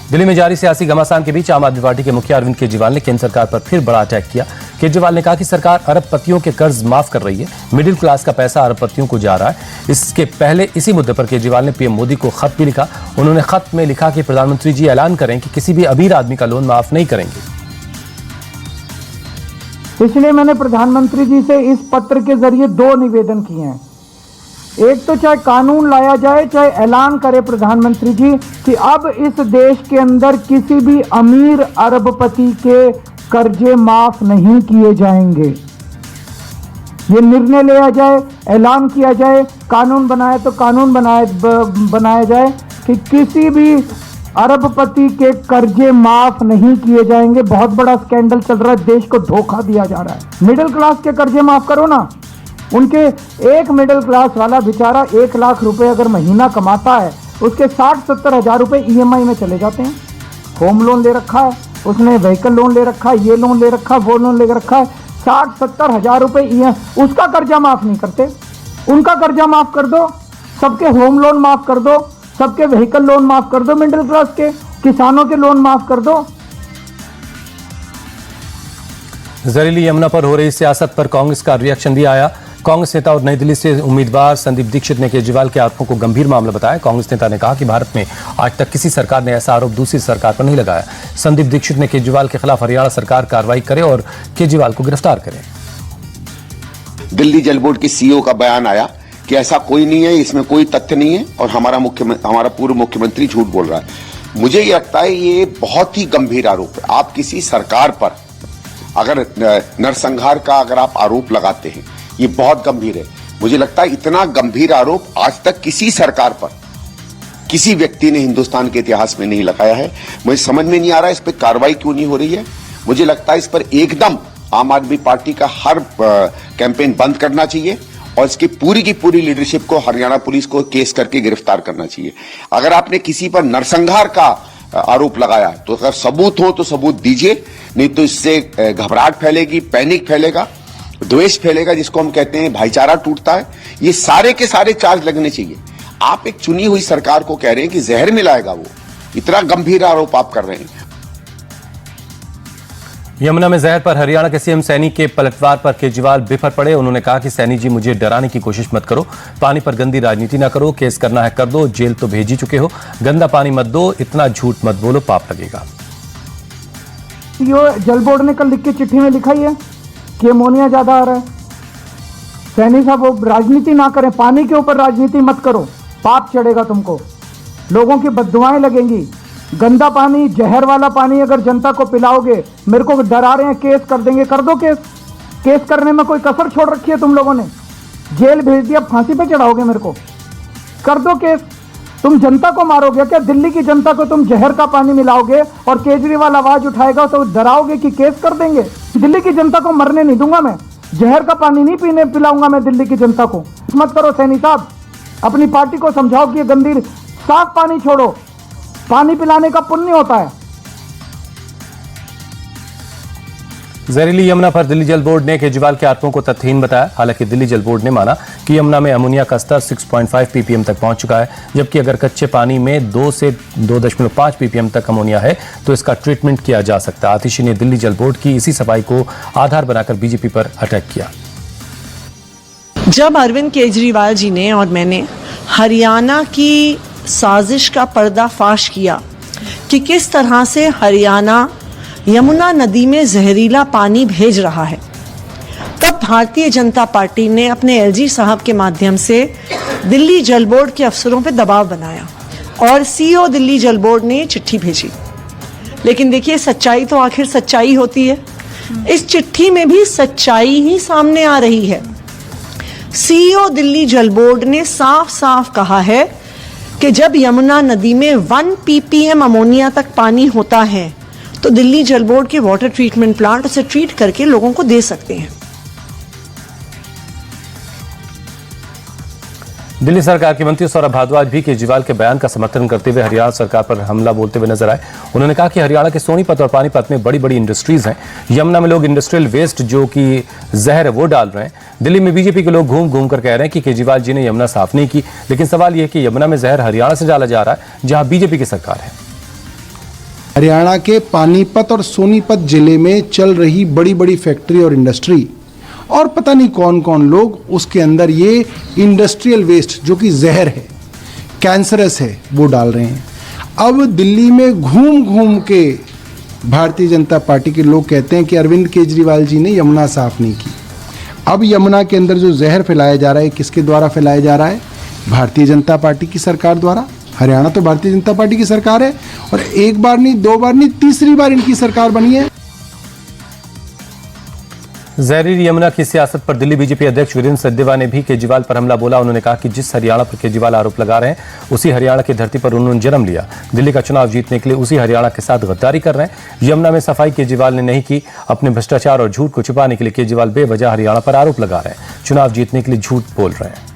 दिल्ली में जारी सियासी घमासान के बीच आम आदमी पार्टी के मुखिया अरविंद केजरीवाल ने केंद्र सरकार पर फिर बड़ा अटैक किया। केजरीवाल ने कहा कि सरकार अरबपतियों के कर्ज माफ कर रही है, मिडिल क्लास का पैसा अरबपतियों को जा रहा है। इसके पहले इसी मुद्दे पर केजरीवाल ने पीएम मोदी को खत भी लिखा। उन्होंने खत में लिखा कि प्रधानमंत्री जी ऐलान करें कि किसी भी अमीर आदमी का लोन माफ नहीं करेंगे। इसलिए मैंने प्रधानमंत्री जी से इस पत्र के जरिए दो निवेदन किए हैं। एक तो चाहे कानून लाया जाए, चाहे ऐलान करे प्रधानमंत्री जी कि अब इस देश के अंदर किसी भी अमीर अरबपति के कर्जे माफ नहीं किए जाएंगे। ये निर्णय लिया जाए, ऐलान किया जाए, कानून बनाए तो कानून बनाया जाए कि किसी भी अरबपति के कर्जे माफ नहीं किए जाएंगे। बहुत बड़ा स्कैंडल चल रहा है, देश को धोखा दिया जा रहा है। मिडिल क्लास के कर्जे माफ करो ना। उनके एक मिडिल क्लास वाला बेचारा 1 लाख रुपए अगर महीना कमाता है, उसके 60-70 हजार रुपए ईएमआई में चले जाते हैं। होम लोन ले रखा है उसने, व्हीकल लोन ले रखा है, ये लोन ले रखा है, वो लोन ले रखा है, 60-70 हजार रुपए उसका कर्जा माफ नहीं करते। उनका कर्जा माफ कर दो, सबके होम लोन माफ कर दो, सबके व्हीकल लोन माफ कर दो, मिडिल क्लास के किसानों के लोन माफ कर दो। जहरीली यमुना पर हो रही सियासत पर कांग्रेस का रिएक्शन भी आया। कांग्रेस नेता और नई दिल्ली से उम्मीदवार संदीप दीक्षित ने केजरीवाल के आरोपों को गंभीर मामला बताया। कांग्रेस नेता ने कहा कि भारत में आज तक किसी सरकार ने ऐसा आरोप दूसरी सरकार पर नहीं लगाया। संदीप दीक्षित ने केजरीवाल के खिलाफ हरियाणा सरकार कार्रवाई करे और केजरीवाल को गिरफ्तार करे। दिल्ली जल बोर्ड के सीईओ का बयान आया कि ऐसा कोई नहीं है, इसमें कोई तथ्य नहीं है और हमारा पूर्व मुख्यमंत्री झूठ बोल रहा है। मुझे ये लगता है ये बहुत ही गंभीर आरोप है। आप किसी सरकार पर अगर नरसंहार का अगर आप आरोप लगाते हैं, ये बहुत गंभीर है। मुझे लगता है इतना गंभीर आरोप आज तक किसी सरकार पर किसी व्यक्ति ने हिंदुस्तान के इतिहास में नहीं लगाया है। मुझे समझ में नहीं आ रहा है इस पर कार्रवाई क्यों नहीं हो रही है। मुझे लगता है इस पर एकदम आम आदमी पार्टी का हर कैंपेन बंद करना चाहिए और इसकी पूरी की पूरी लीडरशिप को हरियाणा पुलिस को केस करके गिरफ्तार करना चाहिए। अगर आपने किसी पर नरसंहार का आरोप लगाया तो अगर सबूत हो तो सबूत दीजिए, नहीं तो इससे घबराहट फैलेगी, पैनिक फैलेगा, द्वेष फैलेगा, जिसको हम कहते हैं भाईचारा टूटता है। ये सारे के सारे चार्ज लगने चाहिए। आप एक चुनी हुई सरकार को कह रहे हैं कि जहर मिलाएगा वो, इतना गंभीर आरोप आप कर रहे हैं। यमुना में जहर पर हरियाणा के सीएम सैनी के पलटवार पर केजरीवाल बिफर पड़े। उन्होंने कहा कि सैनी जी मुझे डराने की कोशिश मत करो, पानी पर गंदी राजनीति ना करो, केस करना है कर दो, जेल तो भेज ही चुके हो, गंदा पानी मत दो, इतना झूठ मत बोलो, पाप लगेगा। ये जल बोर्ड ने कल लिख के चिट्ठी में लिखा ही है कि अमोनिया ज्यादा आ रहा है। सैनी साहब वो राजनीति ना करें, पानी के ऊपर राजनीति मत करो, पाप चढ़ेगा तुमको, लोगों की बद्दुआएं लगेंगी। गंदा पानी, जहर वाला पानी अगर जनता को पिलाओगे, मेरे को डरा रहे हैं केस कर देंगे, कर दो केस। केस करने में कोई कसर छोड़ रखी है तुम लोगों ने? जेल भेज दिया, फांसी पे चढ़ाओगे मेरे को? कर दो केस। तुम जनता को मारोगे क्या? दिल्ली की जनता को तुम जहर का पानी मिलाओगे और केजरीवाल आवाज उठाएगा तो डराओगे कि केस कर देंगे? दिल्ली की जनता को मरने नहीं दूंगा मैं, जहर का पानी नहीं पिलाऊंगा मैं दिल्ली की जनता को। मत करो सैनी साहब, अपनी पार्टी को समझाओ कि ये गंदी, साफ पानी छोड़ो, पानी पिलाने का पुण्य होता है। जहरीली यमुना पर दिल्ली जल बोर्ड ने केजरीवाल के आरोपों को तथ्यहीन बताया। हालांकि दिल्ली जल बोर्ड ने माना कि यमुना में अमोनिया का स्तर 6.5 ppm तक पहुंच चुका है, जबकि अगर कच्चे पानी में 2 से 2.5 ppm तक अमोनिया है तो इसका ट्रीटमेंट किया जा सकता है। आतिशी ने दिल्ली जल बोर्ड की इसी सफाई को आधार बनाकर बीजेपी पर अटैक किया। जब अरविंद केजरीवाल जी ने और मैंने हरियाणा की साजिश का पर्दाफाश किया कि किस तरह से हरियाणा यमुना नदी में जहरीला पानी भेज रहा है, तब भारतीय जनता पार्टी ने अपने एलजी साहब के माध्यम से दिल्ली जल बोर्ड के अफसरों पर दबाव बनाया और सीईओ दिल्ली जल बोर्ड ने चिट्ठी भेजी। लेकिन देखिए, सच्चाई तो आखिर सच्चाई होती है। इस चिट्ठी में भी सच्चाई ही सामने आ रही है। सीईओ दिल्ली जल बोर्ड ने साफ साफ कहा है कि जब यमुना नदी में 1 ppm अमोनिया तक पानी होता है तो दिल्ली जल बोर्ड के वाटर ट्रीटमेंट प्लांट उसे ट्रीट करके लोगों को दे सकते हैं। दिल्ली सरकार के मंत्री सौरभ भारद्वाज भी केजरीवाल के बयान का समर्थन करते हुए हरियाणा सरकार पर हमला बोलते हुए नजर आए। उन्होंने कहा कि हरियाणा के सोनीपत और पानीपत में बड़ी बड़ी इंडस्ट्रीज हैं। यमुना में लोग इंडस्ट्रियल वेस्ट जो कि जहर है वो डाल रहे हैं। दिल्ली में बीजेपी के लोग घूम घूम कर कह रहे हैं कि केजरीवाल जी ने यमुना साफ नहीं की, लेकिन सवाल यह है कि यमुना में जहर हरियाणा से डाला जा रहा है जहां बीजेपी की सरकार है। हरियाणा के पानीपत और सोनीपत जिले में चल रही बड़ी बड़ी फैक्ट्री और इंडस्ट्री और पता नहीं कौन कौन लोग उसके अंदर ये इंडस्ट्रियल वेस्ट जो कि जहर है, कैंसरस है, वो डाल रहे हैं। अब दिल्ली में घूम घूम के भारतीय जनता पार्टी के लोग कहते हैं कि अरविंद केजरीवाल जी ने यमुना साफ नहीं की। अब यमुना के अंदर जो जहर फैलाया जा रहा है, किसके द्वारा फैलाया जा रहा है? भारतीय जनता पार्टी की सरकार द्वारा। हरियाणा तो भारतीय जनता पार्टी की सरकार है और एक बार नहीं, दो बार नहीं, तीसरी बार इनकी सरकार बनी है। जहरीली यमुना की सियासत पर दिल्ली बीजेपी अध्यक्ष वीरेंद्र सचदेवा ने भी केजरीवाल पर हमला बोला। उन्होंने कहा कि जिस हरियाणा पर केजरीवाल आरोप लगा रहे हैं उसी हरियाणा की धरती पर उन्होंने जन्म लिया। दिल्ली का चुनाव जीतने के लिए उसी हरियाणा के साथ गद्दारी कर रहे हैं। यमुना में सफाई केजरीवाल ने नहीं की। अपने भ्रष्टाचार और झूठ को छुपाने के लिए केजरीवाल बेवजह हरियाणा पर आरोप लगा रहे हैं। चुनाव जीतने के लिए झूठ बोल रहे हैं।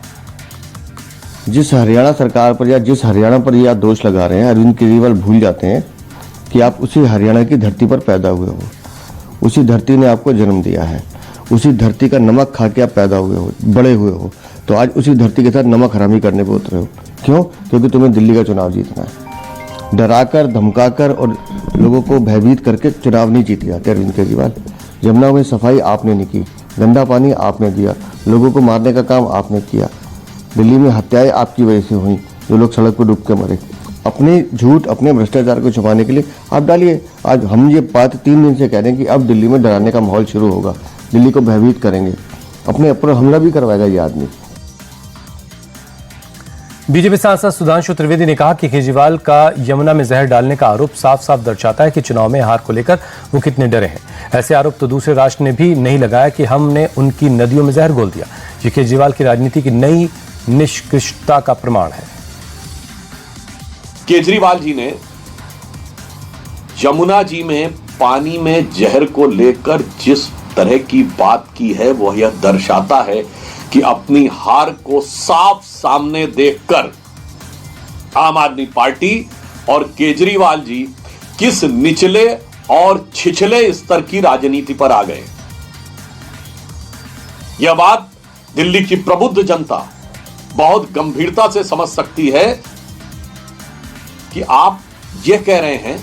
जिस हरियाणा सरकार पर या जिस हरियाणा पर ये आप दोष लगा रहे हैं, अरविंद केजरीवाल भूल जाते हैं कि आप उसी हरियाणा की धरती पर पैदा हुए हो। उसी धरती ने आपको जन्म दिया है। उसी धरती का नमक खा के आप पैदा हुए हो, बड़े हुए हो। तो आज उसी धरती के साथ नमक हरामी करने पे उतरे हो। क्यों? क्योंकि तुम्हें दिल्ली का चुनाव जीतना है। डराकर, धमकाकर और लोगों को भयभीत करके चुनाव नहीं जीते जाते अरविंद केजरीवाल। यमुना में सफाई आपने नहीं की, गंदा पानी आपने दिया, लोगों को मारने का काम आपने किया। दिल्ली में हत्याएं आपकी वजह से हुई, जो लोग सड़क पर डूब के मरे। अपने झूठ, अपने भ्रष्टाचार को छुपाने के लिए आप डालिए। आज हम ये बात 3 दिन से कह रहे हैं कि अब दिल्ली में डराने का माहौल शुरू होगा, दिल्ली को भयभीत करेंगे, अपने ऊपर हमला भी करवाएगा ये आदमी। बीजेपी सांसद सुधांशु त्रिवेदी ने कहा कि केजरीवाल का यमुना में जहर डालने का आरोप साफ साफ दर्शाता है कि चुनाव में हार को लेकर वो कितने डरे हैं। ऐसे आरोप तो दूसरे राष्ट्र ने भी नहीं लगाया कि हमने उनकी नदियों में जहर घोल दिया। ये केजरीवाल की राजनीति की नई निष्कृष्टता का प्रमाण है। केजरीवाल जी ने यमुना जी में पानी में जहर को लेकर जिस तरह की बात की है, वह यह दर्शाता है कि अपनी हार को साफ सामने देखकर आम आदमी पार्टी और केजरीवाल जी किस निचले और छिछले स्तर की राजनीति पर आ गए। यह बात दिल्ली की प्रबुद्ध जनता बहुत गंभीरता से समझ सकती है कि आप यह कह रहे हैं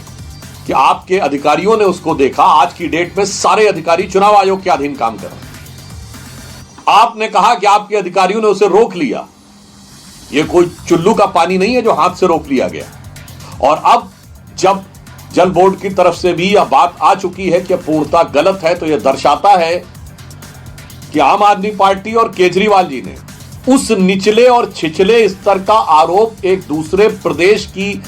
कि आपके अधिकारियों ने उसको देखा। आज की डेट में सारे अधिकारी चुनाव आयोग के अधीन काम कर रहे हैं। आपने कहा कि आपके अधिकारियों ने उसे रोक लिया। यह कोई चुल्लू का पानी नहीं है जो हाथ से रोक लिया गया। और अब जब जल बोर्ड की तरफ से भी यह बात आ चुकी है कि पूर्णतः गलत है, तो यह दर्शाता है कि आम आदमी पार्टी और केजरीवाल जी ने उस निचले और छिछले स्तर का आरोप एक दूसरे प्रदेश की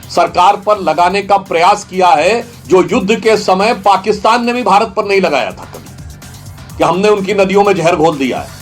सरकार पर लगाने का प्रयास किया है, जो युद्ध के समय पाकिस्तान ने भी भारत पर नहीं लगाया था कभी, कि हमने उनकी नदियों में जहर घोल दिया है।